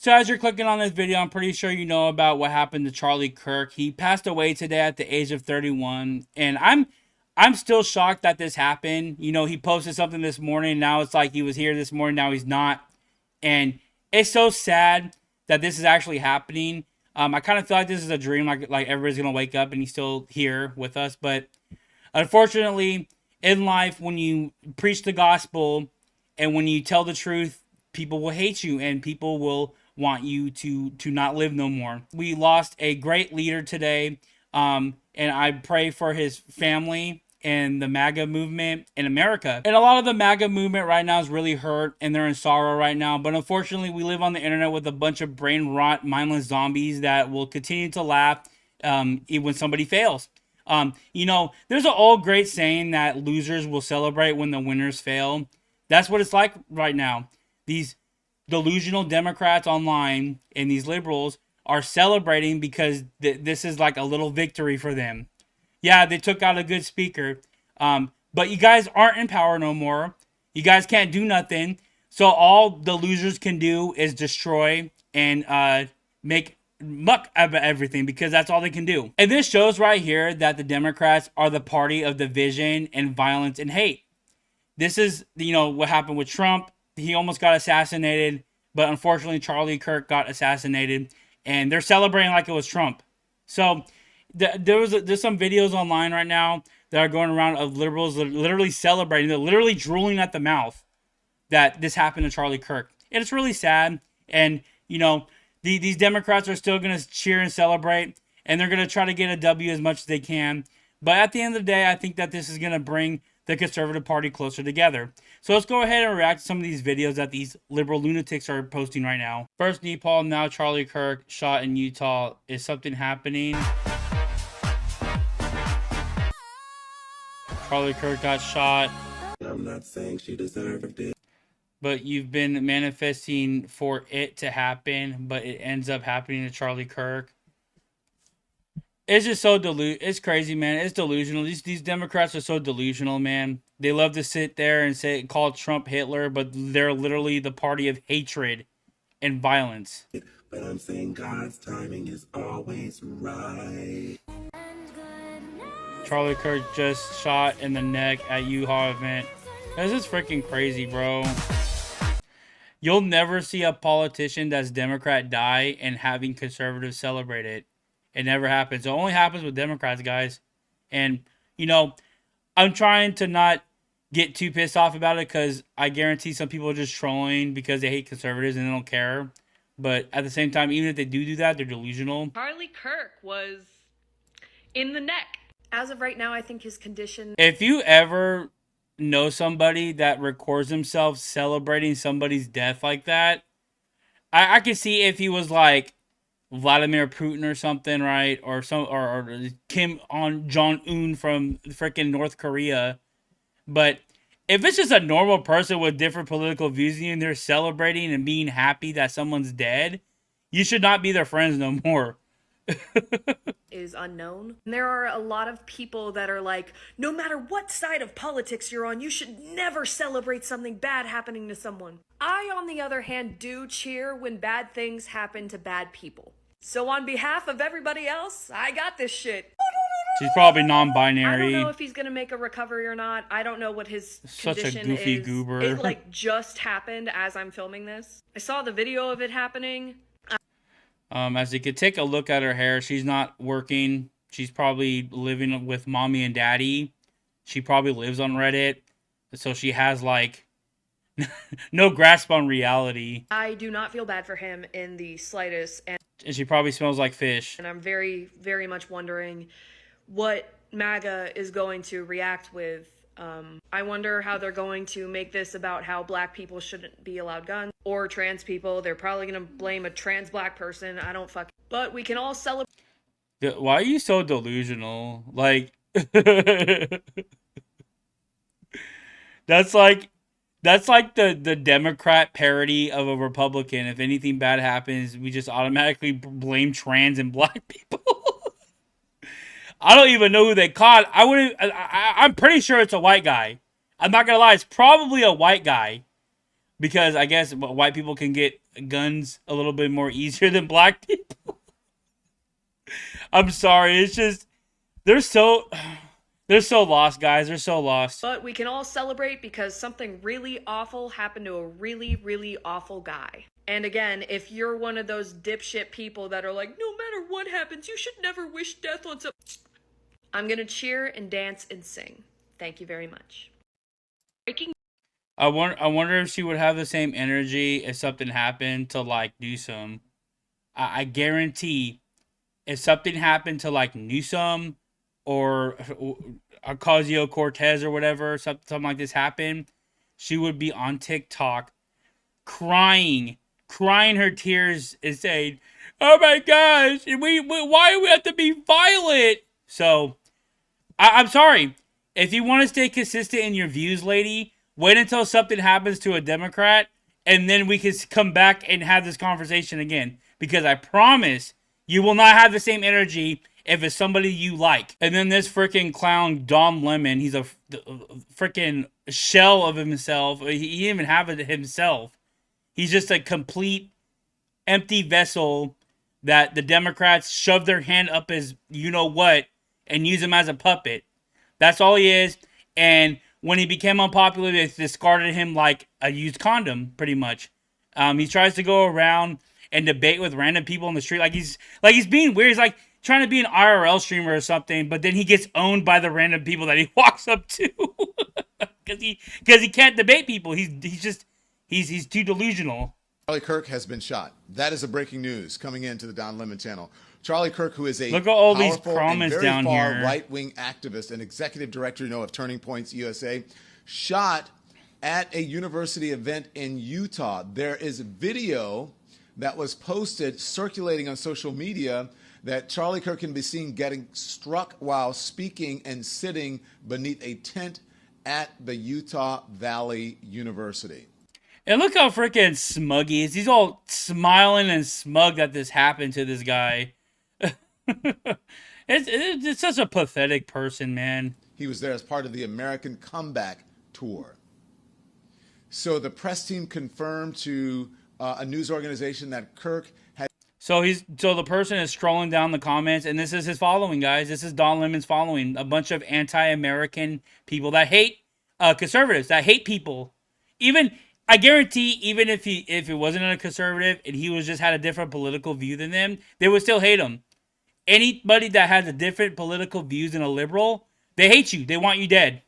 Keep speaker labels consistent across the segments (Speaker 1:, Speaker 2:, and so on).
Speaker 1: So as you're clicking on this video, I'm pretty sure you know about what happened to Charlie Kirk. He passed away today at the age of 31, and I'm still shocked that this happened. You know, he posted something this morning. Now it's like he was here this morning. Now he's not, and it's so sad that this is actually happening. I kind of feel like this is a dream, like everybody's gonna wake up and he's still here with us. But unfortunately, in life, when you preach the gospel and when you tell the truth, people will hate you and people will want you to not live no more. We lost a great leader today, and I pray for his family and the MAGA movement in America. And a lot of the MAGA movement right now is really hurt and they're in sorrow right now. But unfortunately, we live on the internet with a bunch of brain rot, mindless zombies that will continue to laugh even when somebody fails. You know, there's an old great saying that losers will celebrate when the winners fail. That's what it's like right now. These delusional Democrats online and these liberals are celebrating because this is like a little victory for them. Yeah, they took out a good speaker, but you guys aren't in power no more. You guys can't do nothing. So all the losers can do is destroy and make muck of everything because that's all they can do. And this shows right here that the Democrats are the party of division and violence and hate. This is, you know, what happened with Trump. He almost got assassinated, but unfortunately Charlie Kirk got assassinated, and they're celebrating like it was Trump. So there's some videos online right now that are going around of liberals literally celebrating, they're literally drooling at the mouth that this happened to Charlie Kirk. And it's really sad. And, you know, these Democrats are still going to cheer and celebrate, and they're going to try to get a W as much as they can. But at the end of the day, I think that this is going to bring the conservative party closer together. So let's go ahead and react to some of these videos that these liberal lunatics are posting right now. First Nepal, now Charlie Kirk, shot in Utah. Is something happening? Charlie Kirk got shot.
Speaker 2: I'm not saying she deserved it.
Speaker 1: But you've been manifesting for it to happen, but it ends up happening to Charlie Kirk. It's just so it's crazy, man. It's delusional. These Democrats are so delusional, man. They love to sit there and call Trump Hitler, but they're literally the party of hatred and violence.
Speaker 2: But I'm saying God's timing is always right.
Speaker 1: Charlie Kirk just shot in the neck at U-Haul event. This is freaking crazy, bro. You'll never see a politician that's Democrat die and having conservatives celebrate it. It never happens. It only happens with Democrats, guys. And, you know, I'm trying to not get too pissed off about it because I guarantee some people are just trolling because they hate conservatives and they don't care. But at the same time, even if they do that, they're delusional.
Speaker 3: Charlie Kirk was in the neck. As of right now, I think his condition...
Speaker 1: If you ever know somebody that records themselves celebrating somebody's death like that, I could see if he was like Vladimir Putin or something, right? Or Kim Jong-un from freaking North Korea. But if it's just a normal person with different political views and they're celebrating and being happy that someone's dead, you should not be their friends no more.
Speaker 3: is unknown. And there are a lot of people that are like, no matter what side of politics you're on, you should never celebrate something bad happening to someone. I, on the other hand, do cheer when bad things happen to bad people. So on behalf of everybody else, I got this shit.
Speaker 1: She's probably non-binary.
Speaker 3: I don't know if he's gonna make a recovery or not. I don't know what his condition is.
Speaker 1: Such a goofy goober.
Speaker 3: It like just happened as I'm filming this. I saw the video of it happening.
Speaker 1: As you could take a look at her hair, she's not working. She's probably living with mommy and daddy. She probably lives on Reddit. So she has, like, no grasp on reality.
Speaker 3: I do not feel bad for him in the slightest. And
Speaker 1: she probably smells like fish.
Speaker 3: And I'm very, very much wondering what MAGA is going to react with. I wonder how they're going to make this about how black people shouldn't be allowed guns, or trans people. They're probably going to blame a trans black person. I don't fucking... But we can all celebrate...
Speaker 1: Why are you so delusional? Like... That's like the Democrat parody of a Republican. If anything bad happens, we just automatically blame trans and black people. I don't even know who they caught. I'm pretty sure it's a white guy. I'm not gonna lie, it's probably a white guy. because I guess white people can get guns a little bit more easier than black people. I'm sorry, it's just they're so they're so lost, guys. They're so lost.
Speaker 3: But we can all celebrate because something really awful happened to a really, really awful guy. And again, if you're one of those dipshit people that are like, no matter what happens, you should never wish death on some. I'm gonna cheer and dance and sing. Thank you very much. Breaking.
Speaker 1: I wonder if she would have the same energy if something happened to like Newsom. I guarantee if something happened to like Newsom or Ocasio Cortez or whatever, something like this happened, she would be on TikTok crying, crying her tears and saying, "Oh my gosh, why do we have to be violent?" So I'm sorry. If you want to stay consistent in your views, lady, wait until something happens to a Democrat, and then we can come back and have this conversation again. Because I promise you will not have the same energy if it's somebody you like. And then this freaking clown, Dom Lemon, he's a freaking shell of himself. He didn't even have it himself. He's just a complete empty vessel that the Democrats shove their hand up his you know what and use him as a puppet. That's all he is. And when he became unpopular, they discarded him like a used condom, pretty much. He tries to go around and debate with random people in the street, like he's being weird. He's like trying to be an IRL streamer or something, but then he gets owned by the random people that he walks up to because he can't debate people. He's too delusional.
Speaker 4: Charlie Kirk has been shot. That is a breaking news coming into the Don Lemon channel. Charlie Kirk, who is a
Speaker 1: Look at all these
Speaker 4: powerful
Speaker 1: comments
Speaker 4: and very
Speaker 1: down
Speaker 4: far
Speaker 1: here.
Speaker 4: right-wing activist and executive director, of Turning Points USA, shot at a university event in Utah. There is a video that was posted circulating on social media that Charlie Kirk can be seen getting struck while speaking and sitting beneath a tent at the Utah Valley University.
Speaker 1: And look how freaking smug he is. He's all smiling and smug that this happened to this guy. It's such a pathetic person, man.
Speaker 4: He was there as part of the American Comeback Tour. So the press team confirmed to a news organization that Kirk had.
Speaker 1: So the person is scrolling down the comments, and this is his following, guys. This is Don Lemon's following. A bunch of anti-American people that hate conservatives, that hate people. Even I guarantee, even if it wasn't a conservative and he was just had a different political view than them, they would still hate him. Anybody that has a different political views than a liberal, they hate you. They want you dead.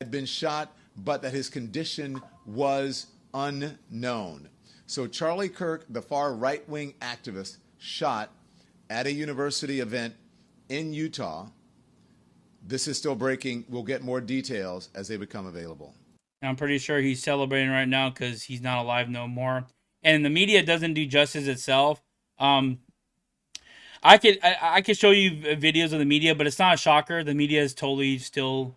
Speaker 4: Had been shot, but that his condition was unknown. So Charlie Kirk, the far right-wing activist, shot at a university event in Utah. This is still breaking. We'll get more details as they become available.
Speaker 1: I'm pretty sure he's celebrating right now because he's not alive no more. And the media doesn't do justice itself. I could show you videos of the media, but it's not a shocker. The media is totally still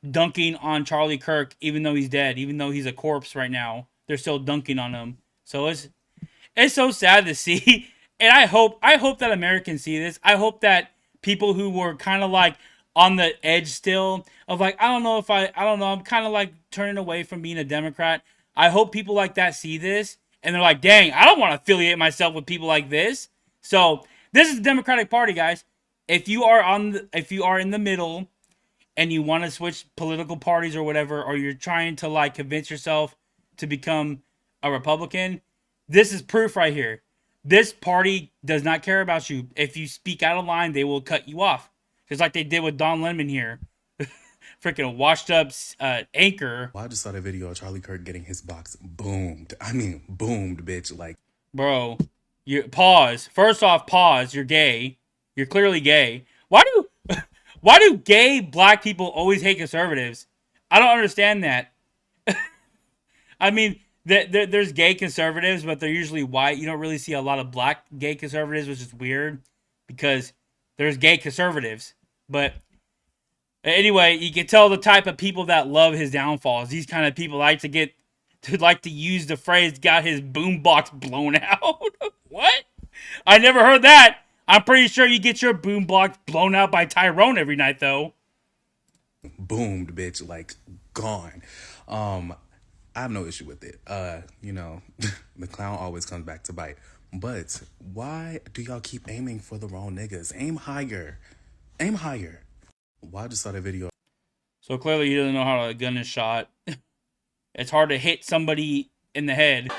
Speaker 1: dunking on Charlie Kirk, even though he's dead, even though he's a corpse right now. They're still dunking on him. So it's so sad to see. And I hope that Americans see this. I hope that people who were kind of like on the edge still of like, I don't know, I'm kind of like turning away from being a Democrat. I hope people like that see this and they're like, dang, I don't want to affiliate myself with people like this. So this is the Democratic Party, guys. If you are in the middle and you want to switch political parties or whatever, or you're trying to like convince yourself to become a Republican, this is proof right here. This party does not care about you. If you speak out of line, they will cut you off. Just like they did with Don Lemon here. Freaking washed up anchor.
Speaker 5: Well, I just saw the video of Charlie Kirk getting his box boomed. I mean, boomed, bitch. Like,
Speaker 1: bro, you pause. First off, pause. You're gay. You're clearly gay. Why do gay black people always hate conservatives? I don't understand that. I mean, there's gay conservatives, but they're usually white. You don't really see a lot of black gay conservatives, which is weird because there's gay conservatives. But anyway, you can tell the type of people that love his downfalls. These kind of people like to use the phrase "got his boombox blown out." What? I never heard that. I'm pretty sure you get your boombox blown out by Tyrone every night, though.
Speaker 5: boomed, bitch. Like, gone. I have no issue with it. You know, the clown always comes back to bite. But why do y'all keep aiming for the wrong niggas? Aim higher. Aim higher. Why I just saw that video.
Speaker 1: So clearly he doesn't know how a gun is shot. It's hard to hit somebody in the head.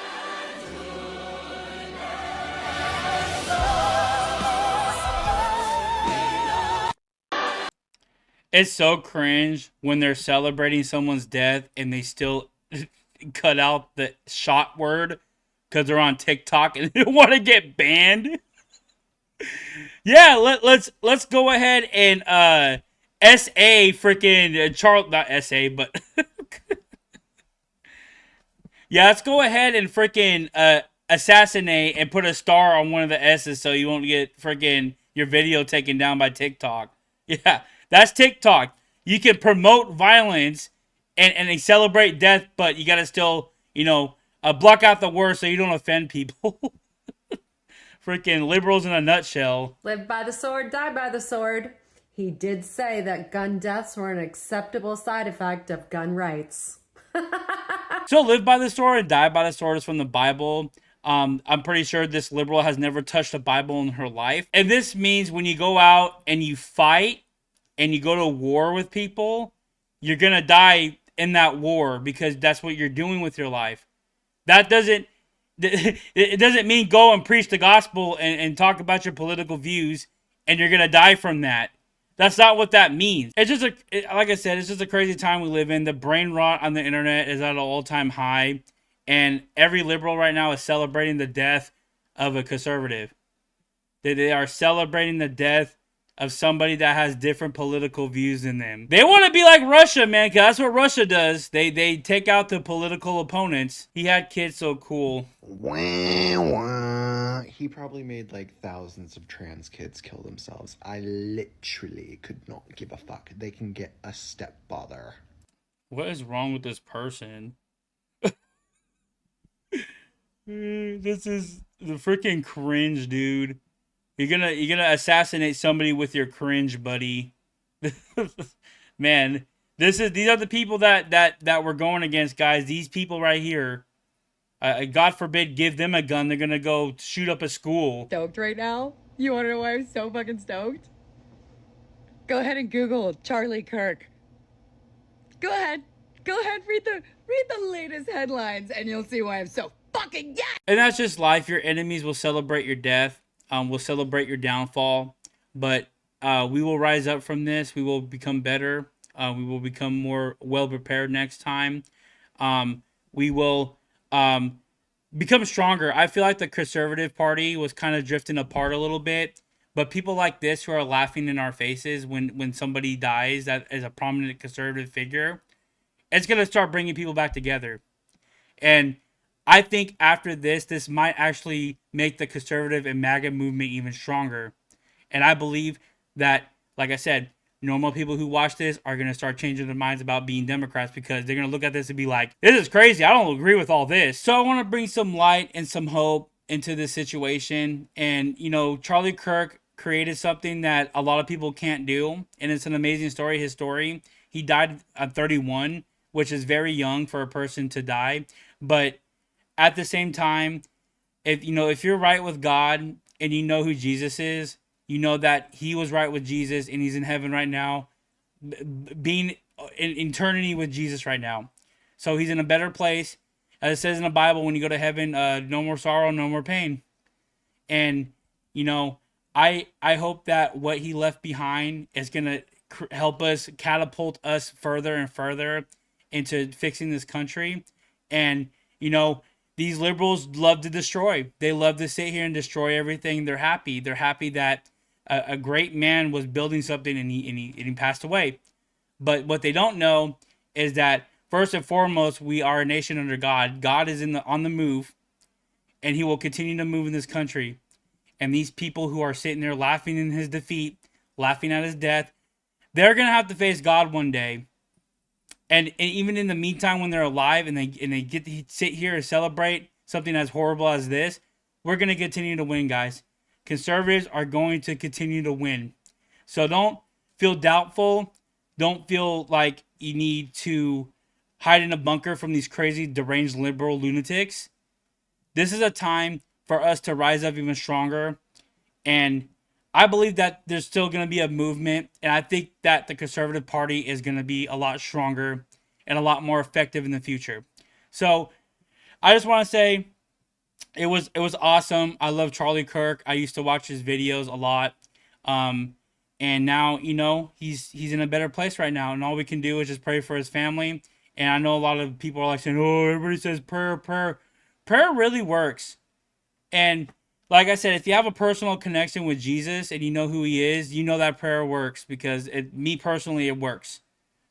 Speaker 1: It's so cringe when they're celebrating someone's death and they still cut out the shot word because they're on TikTok and they don't want to get banned. Yeah, let's go ahead and SA freaking Charles, not SA, but yeah, let's go ahead and freaking assassinate and put a star on one of the S's so you won't get freaking your video taken down by TikTok. Yeah, that's TikTok. You can promote violence and they celebrate death, but you gotta still, block out the words so you don't offend people. Freaking liberals in a nutshell.
Speaker 6: Live by the sword, die by the sword. He did say that gun deaths were an acceptable side effect of gun rights.
Speaker 1: So live by the sword and die by the sword is from the Bible. I'm pretty sure this liberal has never touched a Bible in her life. And this means when you go out and you fight and you go to war with people, you're going to die in that war because that's what you're doing with your life. That doesn't, it doesn't mean go and preach the gospel and talk about your political views and you're going to die from that. That's not what that means. It's just like I said, it's just a crazy time we live in. The brain rot on the internet is at an all-time high, and every liberal right now is celebrating the death of a conservative. They are celebrating the death of somebody that has different political views than them. They want to be like Russia, man, because that's what Russia does. They take out the political opponents. He had kids so cool.
Speaker 7: Wah, wah. He probably made like thousands of trans kids kill themselves. I literally could not give a fuck. They can get a stepfather.
Speaker 1: What is wrong with this person? This is the freaking cringe, dude. You're gonna assassinate somebody with your cringe, buddy. Man, these are the people that we're going against, guys. These people right here. God forbid, give them a gun. They're gonna go shoot up a school.
Speaker 8: Stoked right now? You wanna know why I'm so fucking stoked? Go ahead and Google Charlie Kirk. Go ahead, read the latest headlines, and you'll see why I'm so fucking yes.
Speaker 1: And that's just life. Your enemies will celebrate your death. Will celebrate your downfall. But we will rise up from this. We will become better. We will become more well prepared next time. We will become stronger. I feel like the conservative party was kind of drifting apart a little bit. But people like this who are laughing in our faces when somebody dies that is a prominent conservative figure, it's going to start bringing people back together. And I think after this might actually make the conservative and MAGA movement even stronger. And I believe that, like I said, normal people who watch this are going to start changing their minds about being Democrats because they're going to look at this and be like, this is crazy. I don't agree with all this. So I want to bring some light and some hope into this situation. And, Charlie Kirk created something that a lot of people can't do. And it's an amazing story, his story. He died at 31, which is very young for a person to die. But at the same time, if you're right with God and you know who Jesus is, you know that he was right with Jesus and he's in heaven right now, being in eternity with Jesus right now. So he's in a better place. As it says in the Bible, when you go to heaven, no more sorrow, no more pain. And, I hope that what he left behind is going to help us catapult us further and further into fixing this country. And, these liberals love to destroy. They love to sit here and destroy everything. They're happy. They're happy that a great man was building something and he passed away. But what they don't know is that first and foremost, we are a nation under God. God is on the move, and he will continue to move in this country. And these people who are sitting there laughing in his defeat, laughing at his death, they're gonna have to face God one day. And even in the meantime, when they're alive and they get to sit here and celebrate something as horrible as this, we're going to continue to win, guys. Conservatives are going to continue to win. So don't feel doubtful. Don't feel like you need to hide in a bunker from these crazy deranged liberal lunatics. This is a time for us to rise up even stronger. And I believe that there's still going to be a movement. And I think that the Conservative Party is going to be a lot stronger and a lot more effective in the future. So I just want to say it was awesome. I love Charlie Kirk. I used to watch his videos a lot. Um, and now, you know, he's in a better place right now. And all we can do is just pray for his family. And I know a lot of people are like saying, oh, everybody says prayer, prayer. Prayer really works. And like I said, if you have a personal connection with Jesus and you know who he is, you know that prayer works because me personally, it works.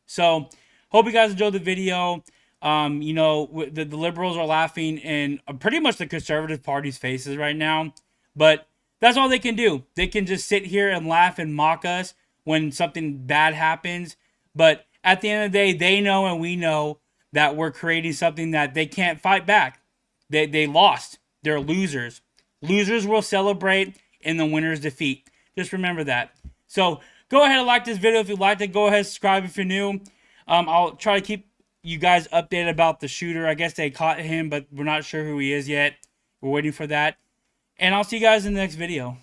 Speaker 1: So hope you guys enjoyed the video. You know, the liberals are laughing in pretty much the Conservative Party's faces right now. But that's all they can do. They can just sit here and laugh and mock us when something bad happens. But at the end of the day, they know and we know that we're creating something that they can't fight back. They lost. They're losers. Losers will celebrate in the winner's defeat. Just remember that. So go ahead and like this video if you liked it. Go ahead and subscribe if you're new. I'll try to keep you guys updated about the shooter. I guess they caught him, but we're not sure who he is yet. We're waiting for that. And I'll see you guys in the next video.